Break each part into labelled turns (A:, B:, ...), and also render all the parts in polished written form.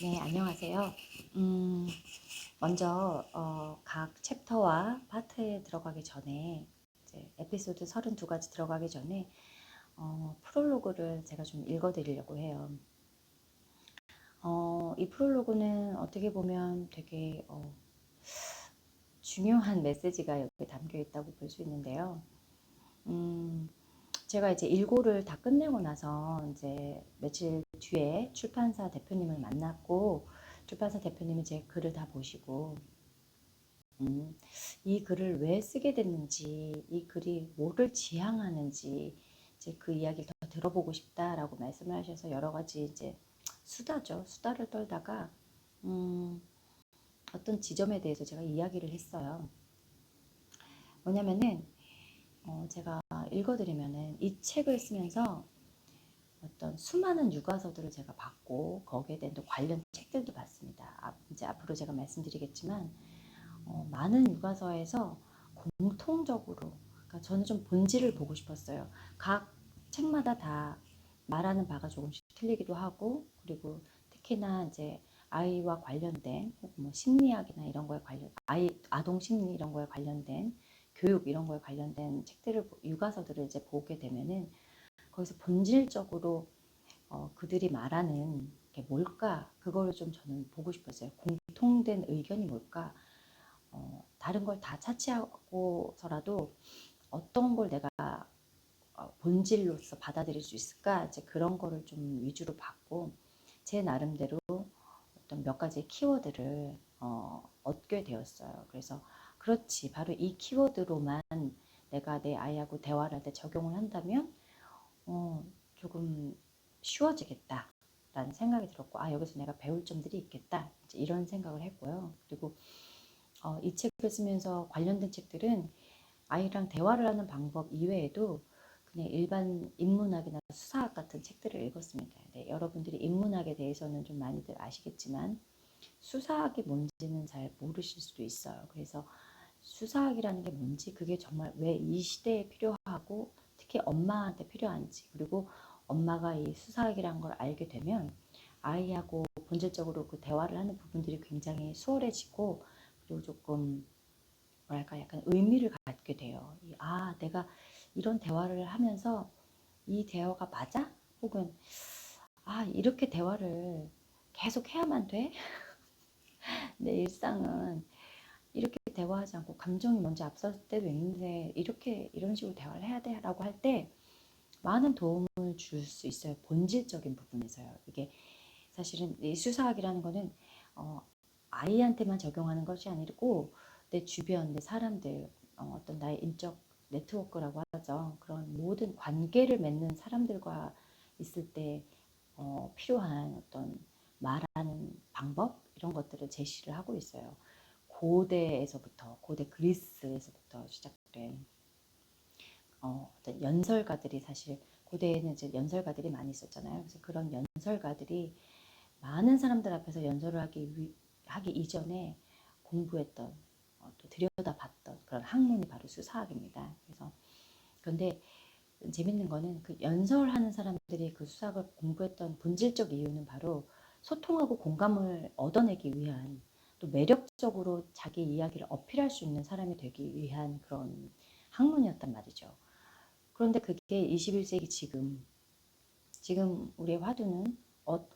A: 네, 안녕하세요. 음, 먼저 각 챕터와 파트에 들어가기 전에 이제 에피소드 32가지 들어가기 전에 프롤로그를 제가 좀 읽어드리려고 해요. 이 프롤로그는 어떻게 보면 되게 중요한 메시지가 여기 담겨 있다고 볼 수 있는데요. 제가 이제 일고를 다 끝내고 나서 이제 며칠 뒤에 출판사 대표님을 만났고, 출판사 대표님이 제 글을 다 보시고 이 글을 왜 쓰게 됐는지, 이 글이 뭐를 지향하는지 이제 그 이야기를 더 들어보고 싶다라고 말씀을 하셔서 여러 가지 이제 수다를 떨다가 어떤 지점에 대해서 제가 이야기를 했어요. 뭐냐면은 제가 읽어드리면은 이 책을 쓰면서 어떤 수많은 육아서들을 제가 봤고 거기에 대한 또 관련 책들도 봤습니다. 이제 앞으로 제가 말씀드리겠지만 많은 육아서에서 공통적으로, 그러니까 저는 좀 본질을 보고 싶었어요. 각 책마다 다 말하는 바가 조금씩 틀리기도 하고, 그리고 특히나 이제 아이와 관련된 혹은 뭐 심리학이나 이런 거에 관련, 아동 심리 이런 거에 관련된 교육 이런 거에 관련된 책들을 육아서들을 이제 보게 되면은 거기서 본질적으로 그들이 말하는 게 뭘까, 그거를 좀 저는 보고 싶었어요. 공통된 의견이 뭘까. 다른 걸 다 차치하고서라도 어떤 걸 내가 본질로서 받아들일 수 있을까, 이제 그런 거를 좀 위주로 봤고, 제 나름대로 어떤 몇 가지 키워드를 얻게 되었어요. 그래서 그렇지, 바로 이 키워드로만 내가 내 아이하고 대화를 할 때 적용을 한다면 조금 쉬워지겠다 라는 생각이 들었고, 여기서 내가 배울 점들이 있겠다, 이제 이런 생각을 했고요. 그리고 이 책을 쓰면서 관련된 책들은 아이랑 대화를 하는 방법 이외에도 그냥 일반 인문학이나 수사학 같은 책들을 읽었습니다. 네, 여러분들이 인문학에 대해서는 좀 많이들 아시겠지만 수사학이 뭔지는 잘 모르실 수도 있어요. 그래서 수사학이라는 게 뭔지, 그게 정말 왜 이 시대에 필요하고 특히 엄마한테 필요한지, 그리고 엄마가 이 수사학이라는 걸 알게 되면 아이하고 본질적으로 그 대화를 하는 부분들이 굉장히 수월해지고, 그리고 조금 뭐랄까 약간 의미를 갖게 돼요. 내가 이런 대화를 하면서 이 대화가 맞아? 혹은 이렇게 대화를 계속 해야만 돼? 내 일상은 이렇게 대화하지 않고 감정이 먼저 앞설 때도 있는데 이렇게 이런 식으로 대화를 해야 돼? 라고 할 때 많은 도움을 줄 수 있어요. 본질적인 부분에서요. 이게 사실은 이 수사학이라는 거는 아이한테만 적용하는 것이 아니고 내 주변, 내 사람들, 어떤 나의 인적 네트워크라고 하죠. 그런 모든 관계를 맺는 사람들과 있을 때 필요한 어떤 말하는 방법 이런 것들을 제시를 하고 있어요. 고대 그리스에서부터 시작된 어떤 연설가들이, 사실 고대에는 이제 연설가들이 많이 있었잖아요. 그래서 그런 연설가들이 많은 사람들 앞에서 연설을 하기 이전에 공부했던, 또 들여다봤던 그런 학문이 바로 수사학입니다. 그래서 그런데 재밌는 거는 그 연설하는 사람들이 그 수사학을 공부했던 본질적 이유는 바로 소통하고 공감을 얻어내기 위한, 또 매력적으로 자기 이야기를 어필할 수 있는 사람이 되기 위한 그런 학문이었단 말이죠. 그런데 그게 21세기 지금 우리의 화두는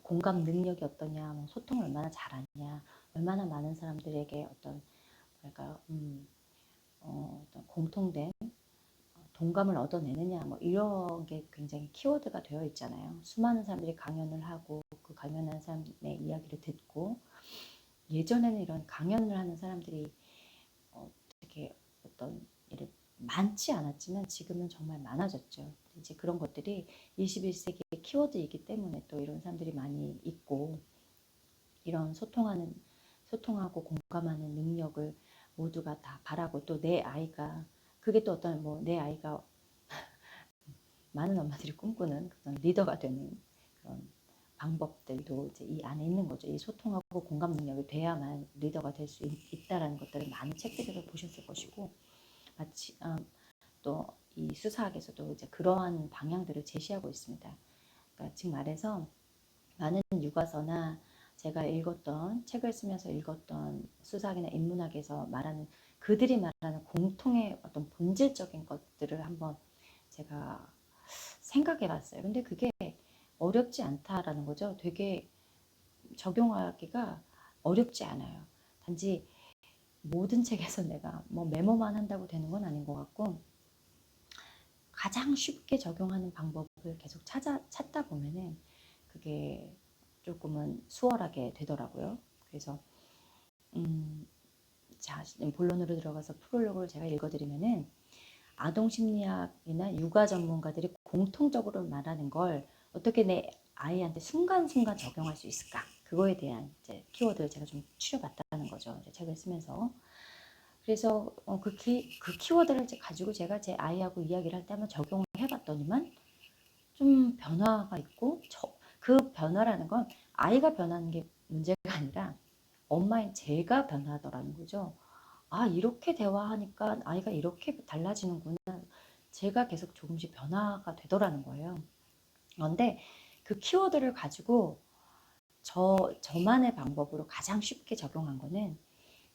A: 공감 능력이 어떠냐, 뭐 소통을 얼마나 잘하냐, 얼마나 많은 사람들에게 어떤 뭐랄까 어떤 공통된 동감을 얻어내느냐, 뭐 이런 게 굉장히 키워드가 되어 있잖아요. 수많은 사람들이 강연을 하고 그 강연하는 사람의 이야기를 듣고, 예전에는 이런 강연을 하는 사람들이 되게 어떤 이런 많지 않았지만 지금은 정말 많아졌죠. 이제 그런 것들이 21세기의 키워드이기 때문에 또 이런 사람들이 많이 있고, 이런 소통하고 공감하는 능력을 모두가 다 바라고, 또 내 아이가, 그게 또 어떤 뭐 내 아이가 많은 엄마들이 꿈꾸는 그런 리더가 되는 그런 방법들도 이제 이 안에 있는 거죠. 이 소통하고 공감 능력이 돼야만 리더가 될 수 있다라는 것들을 많은 책들을 보셨을 것이고, 마치 또 이 수사학에서도 이제 그러한 방향들을 제시하고 있습니다. 그러니까 즉 말해서 많은 육아서나 제가 읽었던 책을 쓰면서 읽었던 수사학이나 인문학에서 말하는 그들이 말하는 공통의 어떤 본질적인 것들을 한번 제가 생각해 봤어요. 근데 그게 어렵지 않다라는 거죠. 되게 적용하기가 어렵지 않아요. 단지 모든 책에서 내가 뭐 메모만 한다고 되는 건 아닌 것 같고 가장 쉽게 적용하는 방법을 계속 찾다 보면은 그게 조금은 수월하게 되더라고요. 그래서 자, 본론으로 들어가서 프롤로그를 제가 읽어드리면은 아동 심리학이나 육아 전문가들이 공통적으로 말하는 걸 어떻게 내 아이한테 순간순간 적용할 수 있을까? 그거에 대한 이제 키워드를 제가 좀 추려봤다는 거죠. 이제 책을 쓰면서. 그래서 그 키워드를 가지고 제가 제 아이하고 이야기를 할 때 한번 적용을 해봤더니만 좀 변화가 있고 그 변화라는 건 아이가 변하는 게 문제가 아니라 엄마인 제가 변하더라는 거죠. 아, 이렇게 대화하니까 아이가 이렇게 달라지는구나. 제가 계속 조금씩 변화가 되더라는 거예요. 그런데 그 키워드를 가지고 저만의 방법으로 가장 쉽게 적용한 거는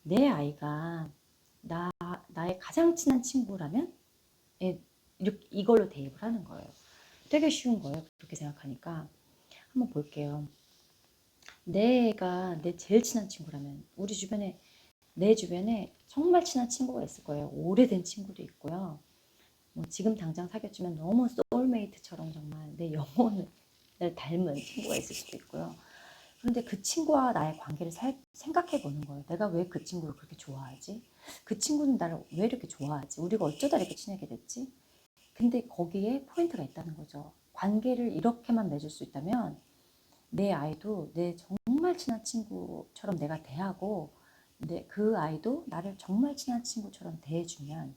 A: 내 아이가 나의 가장 친한 친구라면 이걸로 대입을 하는 거예요. 되게 쉬운 거예요. 그렇게 생각하니까. 한번 볼게요. 내가 내 제일 친한 친구라면 내 주변에 정말 친한 친구가 있을 거예요. 오래된 친구도 있고요. 뭐 지금 당장 사귀었지만 너무 소울메이트처럼 정말 내 영혼을 닮은 친구가 있을 수도 있고요. 그런데 그 친구와 나의 관계를 생각해 보는 거예요. 내가 왜 그 친구를 그렇게 좋아하지? 그 친구는 나를 왜 이렇게 좋아하지? 우리가 어쩌다 이렇게 친하게 됐지? 근데 거기에 포인트가 있다는 거죠. 관계를 이렇게만 맺을 수 있다면 내 아이도 내 정말 친한 친구처럼 내가 대하고 그 아이도 나를 정말 친한 친구처럼 대해주면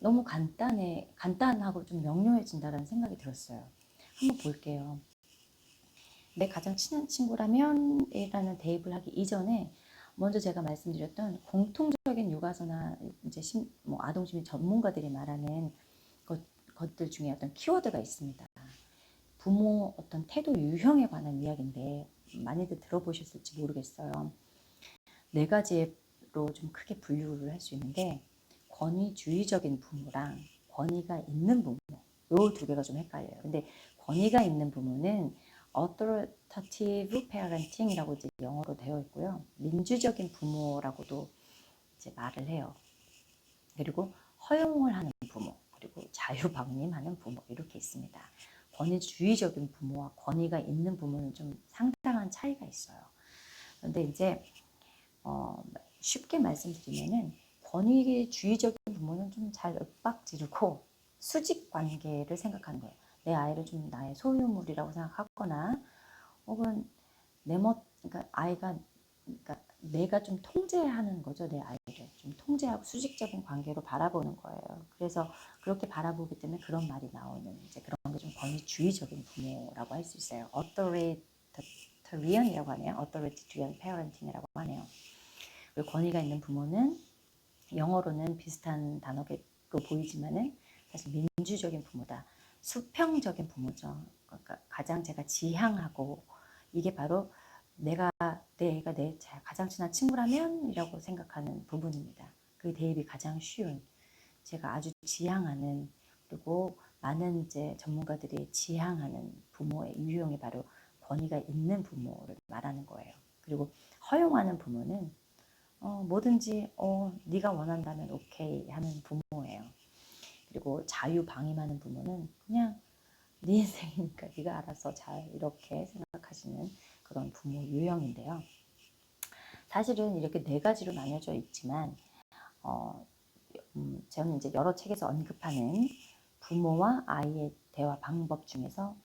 A: 너무 간단하고 좀 명료해진다는 생각이 들었어요. 한번 볼게요. 내 가장 친한 친구라면 이라는 대입을 하기 이전에 먼저 제가 말씀드렸던 공통적인 육아서나 이제 뭐 아동심리 전문가들이 말하는 것들 중에 어떤 키워드가 있습니다. 부모 어떤 태도 유형에 관한 이야기인데 많이들 들어보셨을지 모르겠어요. 네 가지로 좀 크게 분류를 할 수 있는데 권위주의적인 부모랑 권위가 있는 부모 요 두 개가 좀 헷갈려요. 근데 권위가 있는 부모는 authoritative parenting이라고 이제 영어로 되어 있고요. 민주적인 부모라고도 이제 말을 해요. 그리고 허용을 하는 부모, 그리고 자유방임하는 부모 이렇게 있습니다. 권위주의적인 부모와 권위가 있는 부모는 좀 상당한 차이가 있어요. 그런데 이제 쉽게 말씀드리면은 권위주의적인 부모는 좀 잘 윽박지르고 수직 관계를 생각하는 거예요. 내 아이를 좀 나의 소유물이라고 생각하거나 혹은 그러니까 아이가 그러니까 내가 좀 통제하는 거죠. 내 아이를 좀 통제하고 수직적인 관계로 바라보는 거예요. 그래서 그렇게 바라보기 때문에 그런 말이 나오는 이제 그런 게 좀 권위주의적인 부모라고 할 수 있어요. authoritarian이라고 하네요. authoritarian parenting이라고 하네요. 그리고 권위가 있는 부모는 영어로는 비슷한 단어가 보이지만은 사실 민주적인 부모다. 수평적인 부모죠. 그러니까 가장 제가 지향하고 이게 바로 내 애가 내 가장 친한 친구라면 이라고 생각하는 부분입니다. 그 대입이 가장 쉬운 제가 아주 지향하는 그리고 많은 이제 전문가들이 지향하는 부모의 유형이 바로 권위가 있는 부모를 말하는 거예요. 그리고 허용하는 부모는 뭐든지 네가 원한다면 오케이 하는 부모예요. 그리고 자유방임하는 부모는 그냥 네 인생이니까 네가 알아서 잘 이렇게 생각하시는 그런 부모 유형인데요. 사실은 이렇게 네 가지로 나뉘어져 있지만 저는 이제 여러 책에서 언급하는 부모와 아이의 대화 방법 중에서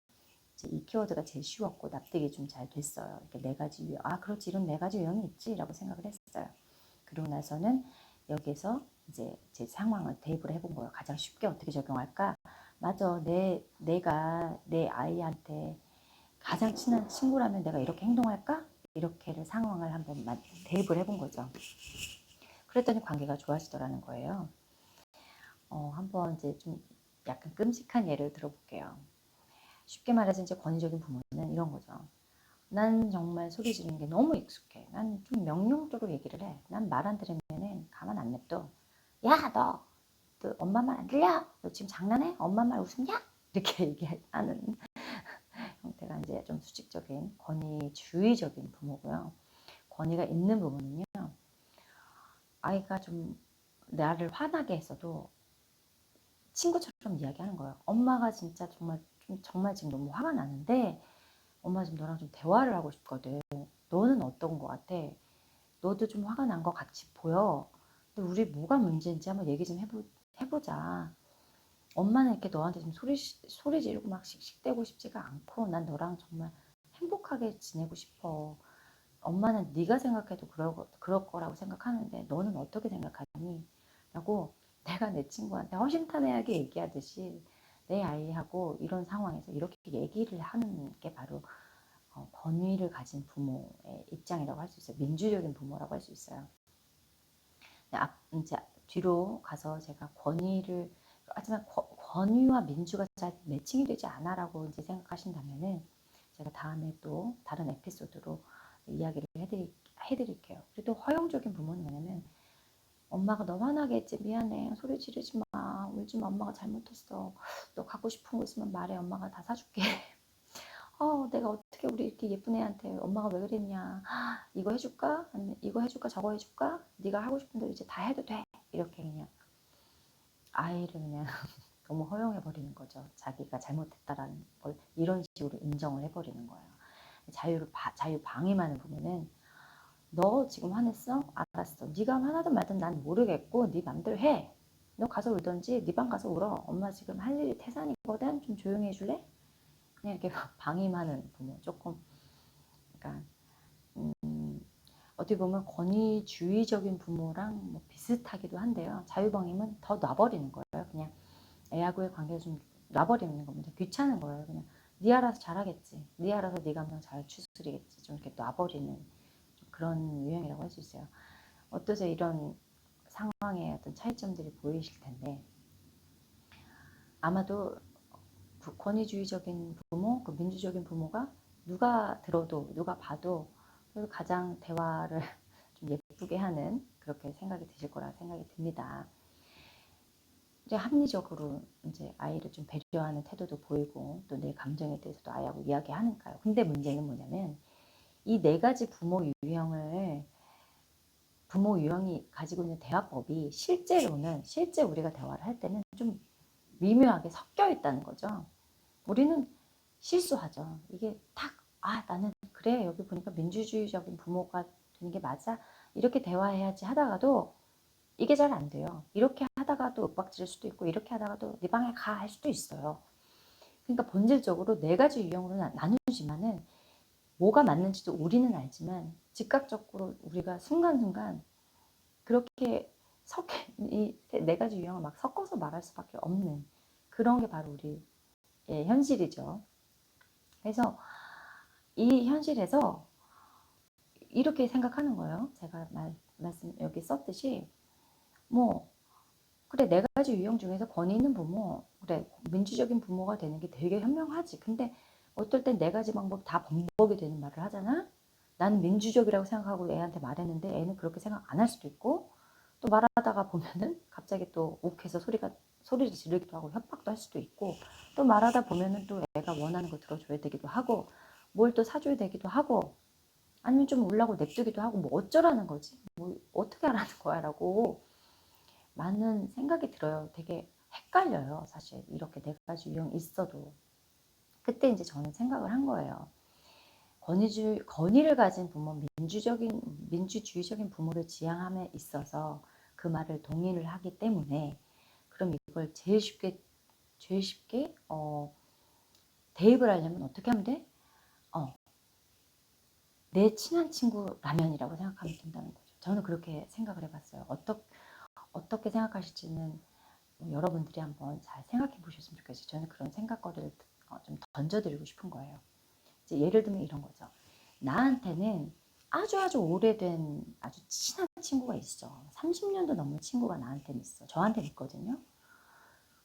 A: 이 키워드가 제일 쉬웠고 납득이 좀 잘 됐어요. 이렇게 네 가지 유형, 그렇지 이런 네 가지 유형이 있지라고 생각을 했어요. 그러고 나서는 여기서 이제 제 상황을 대입을 해본 거예요. 가장 쉽게 어떻게 적용할까? 맞아, 내가 내 아이한테 가장 친한 친구라면 내가 이렇게 행동할까? 이렇게를 상황을 한번 대입을 해본 거죠. 그랬더니 관계가 좋아지더라는 거예요. 한번 이제 좀 약간 끔찍한 예를 들어볼게요. 쉽게 말해서 이제 권위적인 부모는 이런 거죠. 난 정말 소리 지르는 게 너무 익숙해. 난 좀 명령조로 얘기를 해. 난 말 안 들으면은 가만 안 냅둬. 야, 너 엄마 말 안 들려? 너 지금 장난해? 엄마 말 웃음냐? 이렇게 얘기하는 형태가 이제 좀 수직적인 권위주의적인 부모고요. 권위가 있는 부모는요, 아이가 좀 나를 화나게 했어도 친구처럼 이야기하는 거예요. 엄마가 진짜 정말 지금 너무 화가 나는데 엄마 지금 너랑 좀 대화를 하고 싶거든. 너는 어떤 거 같아? 너도 좀 화가 난 거 같이 보여. 근데 우리 뭐가 문제인지 한번 얘기 좀 해보자. 엄마는 이렇게 너한테 좀 소리 지르고 막 씩씩대고 싶지가 않고 난 너랑 정말 행복하게 지내고 싶어. 엄마는 네가 생각해도 그럴 거라고 생각하는데 너는 어떻게 생각하니? 라고 내가 내 친구한테 허심탄회하게 얘기하듯이 내 아이하고 이런 상황에서 이렇게 얘기를 하는 게 바로 권위를 가진 부모의 입장이라고 할 수 있어요. 민주적인 부모라고 할 수 있어요. 이제 뒤로 가서 제가 하지만 권위와 민주가 잘 매칭이 되지 않아라고 이제 생각하신다면은 제가 다음에 또 다른 에피소드로 이야기를 해드릴게요. 그리고 허용적인 부모는 뭐냐면 엄마가 너 화나게 했지 미안해 소리 지르지 마 울지 마 엄마가 잘못했어 너 갖고 싶은 거 있으면 말해 엄마가 다 사줄게 내가 어떻게 우리 이렇게 예쁜 애한테 엄마가 왜 그랬냐 이거 해줄까 아니면 이거 해줄까 저거 해줄까 네가 하고 싶은 대로 이제 다 해도 돼 이렇게 그냥 아이를 그냥 너무 허용해 버리는 거죠. 자기가 잘못했다라는 걸 이런 식으로 인정을 해버리는 거예요. 자유 방임하는 부분은 너 지금 화냈어? 알았어. 네가 화나든 말든 난 모르겠고 네 맘대로 해. 너 가서 울던지 네 방 가서 울어. 엄마 지금 할 일이 태산이거든. 좀 조용히 해줄래? 그냥 이렇게 방임하는 부모 조금 그러니까 어떻게 보면 권위주의적인 부모랑 뭐 비슷하기도 한데요. 자유방임은 더 놔버리는 거예요. 그냥 애하고의 관계를 좀 놔버리는 겁니다. 귀찮은 거예요. 그냥 네 알아서 잘하겠지. 네 알아서 네 감정 잘 추스리겠지. 좀 이렇게 놔버리는 좀 그런 유형이라고 할 수 있어요. 어떠세요? 이런 상황의 어떤 차이점들이 보이실 텐데 아마도 권위주의적인 부모, 그 민주적인 부모가 누가 들어도 누가 봐도 가장 대화를 좀 예쁘게 하는 그렇게 생각이 드실 거라 생각이 듭니다. 이제 합리적으로 이제 아이를 좀 배려하는 태도도 보이고 또 내 감정에 대해서도 아이하고 이야기하는가요. 근데 문제는 뭐냐면 이 네 가지 부모 유형이 가지고 있는 대화법이 실제 우리가 대화를 할 때는 좀 미묘하게 섞여 있다는 거죠. 우리는 실수하죠. 이게 나는 그래 여기 보니까 민주주의적인 부모가 되는 게 맞아 이렇게 대화해야지 하다가도 이게 잘 안 돼요. 이렇게 하다가도 윽박지를 수도 있고 이렇게 하다가도 네 방에 가 할 수도 있어요. 그러니까 본질적으로 네 가지 유형으로 나누지만은 뭐가 맞는지도 우리는 알지만 즉각적으로 우리가 순간순간 그렇게 이 네 가지 유형을 막 섞어서 말할 수밖에 없는 그런 게 바로 우리의 현실이죠. 그래서 이 현실에서 이렇게 생각하는 거예요. 제가 말씀 여기 썼듯이 뭐 그래 네 가지 유형 중에서 권위 있는 부모 그래 민주적인 부모가 되는 게 되게 현명하지. 근데 어떨 땐 네 가지 방법 다 번복이 되는 말을 하잖아. 나는 민주적이라고 생각하고 애한테 말했는데 애는 그렇게 생각 안 할 수도 있고 또 말하다가 보면은 갑자기 또 욱해서 소리를 지르기도 하고 협박도 할 수도 있고 또 말하다 보면은 또 애가 원하는 거 들어줘야 되기도 하고 뭘 또 사줘야 되기도 하고 아니면 좀 울라고 냅두기도 하고 뭐 어쩌라는 거지 뭐 어떻게 하라는 거야 라고 많은 생각이 들어요. 되게 헷갈려요. 사실 이렇게 네 가지 유형이 있어도 그때 이제 저는 생각을 한 거예요. 권위를 가진 부모, 민주주의적인 부모를 지향함에 있어서 그 말을 동의를 하기 때문에 그럼 이걸 제일 쉽게 대입을 하려면 어떻게 하면 돼? 내 친한 친구 라면이라고 생각하면 된다는 거죠. 저는 그렇게 생각을 해봤어요. 어떻게 생각하실지는 여러분들이 한번 잘 생각해 보셨으면 좋겠어요. 저는 그런 생각거리를 좀 던져드리고 싶은 거예요. 이제 예를 들면 이런 거죠. 나한테는 아주 오래된 아주 친한 친구가 있어. 30년도 넘는 친구가 나한테는 있어. 저한테는 있거든요.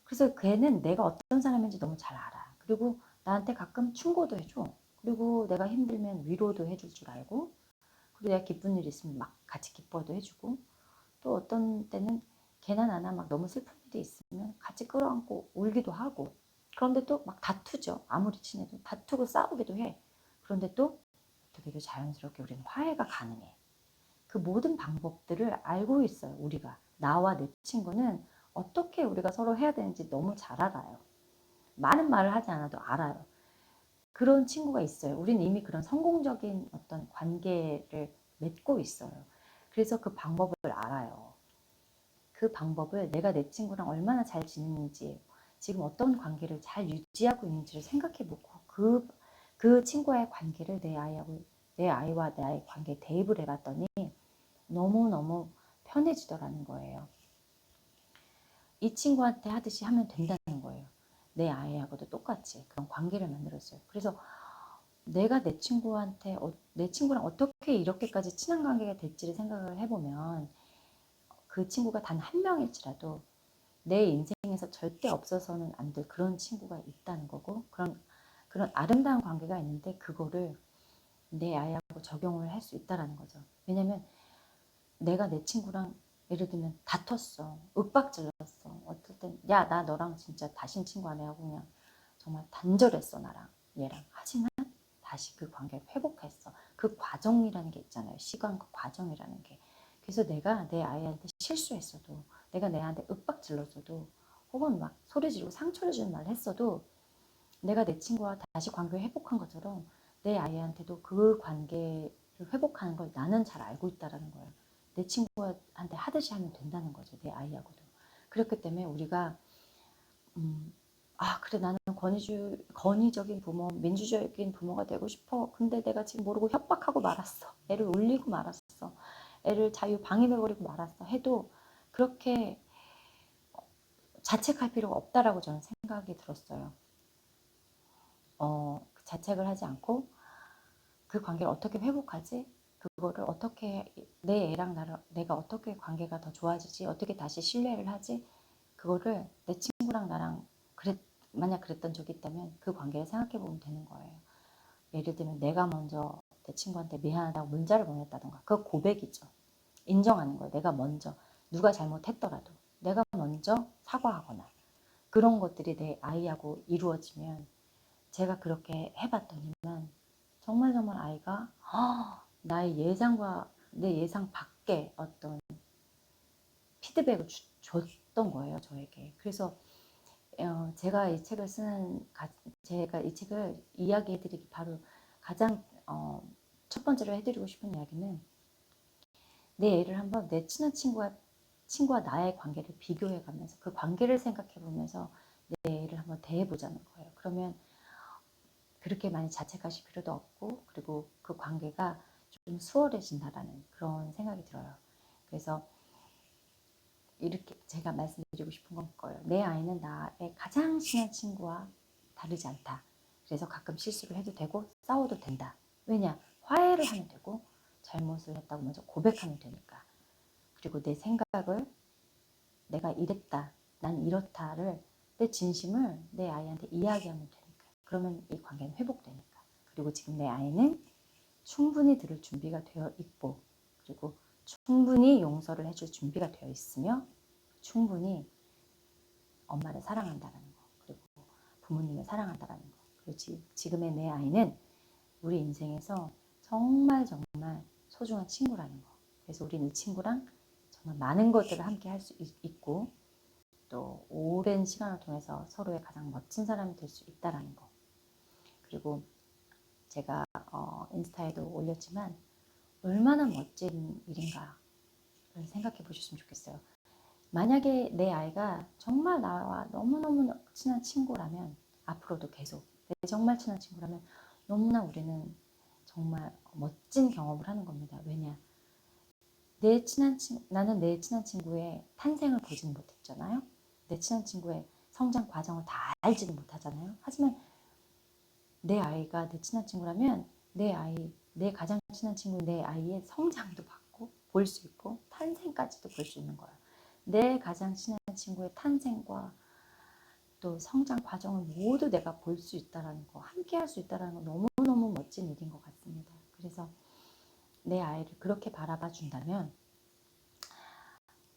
A: 그래서 걔는 내가 어떤 사람인지 너무 잘 알아. 그리고 나한테 가끔 충고도 해줘. 그리고 내가 힘들면 위로도 해줄 줄 알고, 그리고 내가 기쁜 일 있으면 막 같이 기뻐도 해주고, 또 어떤 때는 걔나 나나 막 너무 슬픈 일이 있으면 같이 끌어안고 울기도 하고, 그런데 또 막 다투죠. 아무리 친해도 다투고 싸우기도 해. 그런데 또 어떻게도 자연스럽게 우리는 화해가 가능해. 그 모든 방법들을 알고 있어요. 우리가. 나와 내 친구는 어떻게 우리가 서로 해야 되는지 너무 잘 알아요. 많은 말을 하지 않아도 알아요. 그런 친구가 있어요. 우리는 이미 그런 성공적인 어떤 관계를 맺고 있어요. 그래서 그 방법을 알아요. 그 방법을 내가 내 친구랑 얼마나 잘 지내는지, 지금 어떤 관계를 잘 유지하고 있는지를 생각해보고 그 친구와의 관계를 내 아이와 나의 관계에 대입을 해봤더니 너무너무 편해지더라는 거예요. 이 친구한테 하듯이 하면 된다는 거예요. 내 아이하고도 똑같이 그런 관계를 만들었어요. 그래서 내가 내 친구랑 어떻게 이렇게까지 친한 관계가 될지를 생각을 해보면, 그 친구가 단 한 명일지라도 내 인생에서 절대 없어서는 안 될 그런 친구가 있다는 거고, 그런 아름다운 관계가 있는데 그거를 내 아이하고 적용을 할 수 있다는 거죠. 왜냐면 내가 내 친구랑 예를 들면 다퉜어. 윽박질렀어. 어떨 땐 야, 나 너랑 진짜 다신 친구 안 해 하고 그냥 정말 단절했어, 나랑 얘랑. 하지만 다시 그 관계를 회복했어. 그 과정이라는 게 있잖아요. 시간과 과정이라는 게. 그래서 내가 내 아이한테 실수했어도, 내가 내 아이한테 윽박질렀어도, 혹은 막 소리 지르고 상처를 주는 말을 했어도, 내가 내 친구와 다시 관계를 회복한 것처럼 내 아이한테도 그 관계를 회복하는 걸 나는 잘 알고 있다는 거예요. 내 친구한테 하듯이 하면 된다는 거죠. 내 아이하고도. 그렇기 때문에 우리가 그래, 나는 권위적인 부모, 민주적인 부모가 되고 싶어. 근데 내가 지금 모르고 협박하고 말았어. 애를 울리고 말았어. 애를 자유 방임해버리고 말았어. 해도 그렇게 자책할 필요가 없다라고 저는 생각이 들었어요. 자책을 하지 않고 그 관계를 어떻게 회복하지? 그거를 어떻게 내 애랑 내가 어떻게 관계가 더 좋아지지? 어떻게 다시 신뢰를 하지? 그거를 내 친구랑 나랑 만약 그랬던 적이 있다면 그 관계를 생각해 보면 되는 거예요. 예를 들면 내가 먼저 내 친구한테 미안하다고 문자를 보냈다던가, 그거 고백이죠. 인정하는 거예요. 내가 먼저, 누가 잘못했더라도 내가 먼저 사과하거나, 그런 것들이 내 아이하고 이루어지면, 제가 그렇게 해봤더니만 정말 정말 아이가 나의 예상과 내 예상 밖의 어떤 피드백을 줬던 거예요, 저에게. 그래서 제가 이 책을 이야기해드리기 바로 가장 첫 번째로 해드리고 싶은 이야기는, 내 애를 한번 내 친한 친구와 나의 관계를 비교해가면서 그 관계를 생각해보면서 내 애를 한번 대해보자는 거예요. 그러면 그렇게 많이 자책하실 필요도 없고, 그리고 그 관계가 좀 수월해진다라는 그런 생각이 들어요. 그래서 이렇게 제가 말씀드리고 싶은 건 거예요. 내 아이는 나의 가장 친한 친구와 다르지 않다. 그래서 가끔 실수를 해도 되고 싸워도 된다. 왜냐? 화해를 하면 되고, 잘못을 했다고 먼저 고백하면 되니까. 그리고 내 생각을, 내가 이랬다, 난 이렇다를, 내 진심을 내 아이한테 이야기하면 되니까. 그러면 이 관계는 회복되니까. 그리고 지금 내 아이는 충분히 들을 준비가 되어 있고, 그리고 충분히 용서를 해줄 준비가 되어 있으며, 충분히 엄마를 사랑한다는 거, 그리고 부모님을 사랑한다는 거. 그리고 지금의 내 아이는 우리 인생에서 정말 정말 소중한 친구라는 거. 그래서 우리는 이 친구랑 정말 많은 것들을 함께 할 수 있고, 또 오랜 시간을 통해서 서로의 가장 멋진 사람이 될 수 있다는 거. 그리고 제가 인스타에도 올렸지만 얼마나 멋진 일인가를 생각해 보셨으면 좋겠어요. 만약에 내 아이가 정말 나와 너무너무 친한 친구라면, 앞으로도 계속 정말 친한 친구라면, 너무나 우리는 정말 멋진 경험을 하는 겁니다. 왜냐? 나는 내 친한 친구의 탄생을 보지는 못했잖아요. 내 친한 친구의 성장 과정을 다 알지는 못하잖아요. 하지만 내 아이가 내 친한 친구라면, 내 가장 친한 친구 내 아이의 성장도 봤고 볼 수 있고, 탄생까지도 볼 수 있는 거예요. 내 가장 친한 친구의 탄생과 또 성장 과정을 모두 내가 볼 수 있다라는 거, 함께 할 수 있다라는 거 너무너무 멋진 일인 것 같습니다. 그래서 내 아이를 그렇게 바라봐 준다면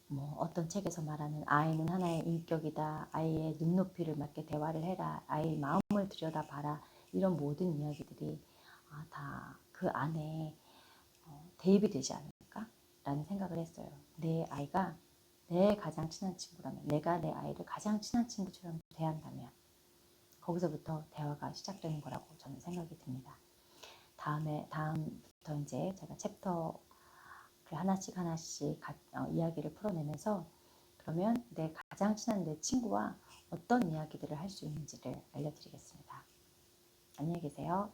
A: 뭐 어떤 책에서 말하는 아이는 하나의 인격이다, 아이의 눈높이를 맞게 대화를 해라, 아이의 마음을 들여다봐라, 이런 모든 이야기들이 다 그 안에 대입이 되지 않을까라는 생각을 했어요. 내 아이가 내 가장 친한 친구라면, 내가 내 아이를 가장 친한 친구처럼 대한다면 거기서부터 대화가 시작되는 거라고 저는 생각이 듭니다. 다음부터 이제 제가 챕터를 하나씩 이야기를 풀어내면서 그러면 내 가장 친한 내 친구와 어떤 이야기들을 할 수 있는지를 알려드리겠습니다. 안녕히 계세요.